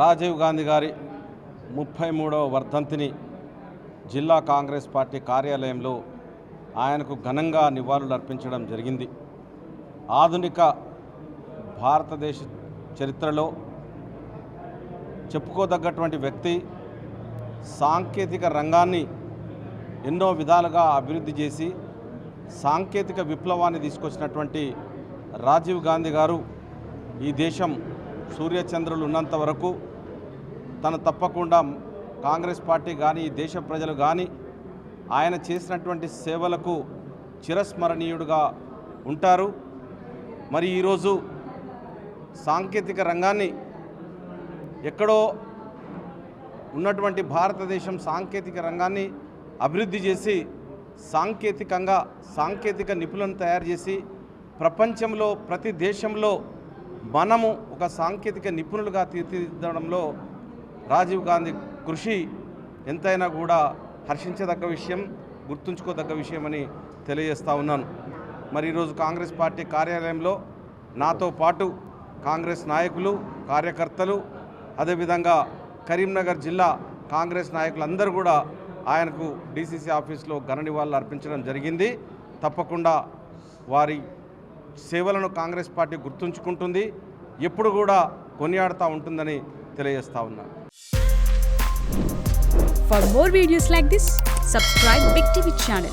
రాజీవ్ గాంధీ గారి 33వ వర్ధంతిని జిల్లా కాంగ్రెస్ పార్టీ కార్యాలయంలో ఆయనకు ఘనంగా నివాళులు అర్పించడం జరిగింది. ఆధునిక భారతదేశ చరిత్రలో చెప్పుకోదగ్గటువంటి వ్యక్తి, సాంకేతిక రంగాన్ని ఎన్నో విధాలుగా అభివృద్ధి చేసి సాంకేతిక విప్లవాన్ని తీసుకొచ్చినటువంటి రాజీవ్ గాంధీ గారు ఈ దేశం సూర్యచంద్రులు ఉన్నంత వరకు తను తప్పకుండా కాంగ్రెస్ పార్టీ కానీ ఈ దేశ ప్రజలు కానీ ఆయన చేసినటువంటి సేవలకు చిరస్మరణీయుడుగా ఉంటారు. మరి ఈరోజు సాంకేతిక రంగాన్ని ఎక్కడో ఉన్నటువంటి భారతదేశం సాంకేతిక రంగాన్ని అభివృద్ధి చేసి సాంకేతిక నిపుణులను తయారు చేసి ప్రపంచంలో ప్రతి దేశంలో మనము ఒక సాంకేతిక నిపుణులుగా తీర్చిదిద్దడంలో రాజీవ్ గాంధీ కృషి ఎంతైనా కూడా హర్షించదగ్గ విషయం, గుర్తుంచుకోదగ్గ విషయం అని తెలియజేస్తూ ఉన్నాను. మరి ఈరోజు కాంగ్రెస్ పార్టీ కార్యాలయంలో నాతో పాటు కాంగ్రెస్ నాయకులు, కార్యకర్తలు, అదేవిధంగా కరీంనగర్ జిల్లా కాంగ్రెస్ నాయకులందరూ కూడా ఆయనకు డీసీసీ ఆఫీస్లో ఘన నివాళులు అర్పించడం జరిగింది. తప్పకుండా వారి సేవలను కాంగ్రెస్ పార్టీ గుర్తుంచుకుంటుంది, ఎప్పుడు కూడా కొనియాడుతూ ఉంటుందని తెలియజేస్తా ఉన్నాను. For more videos like this, subscribe Big TV channel.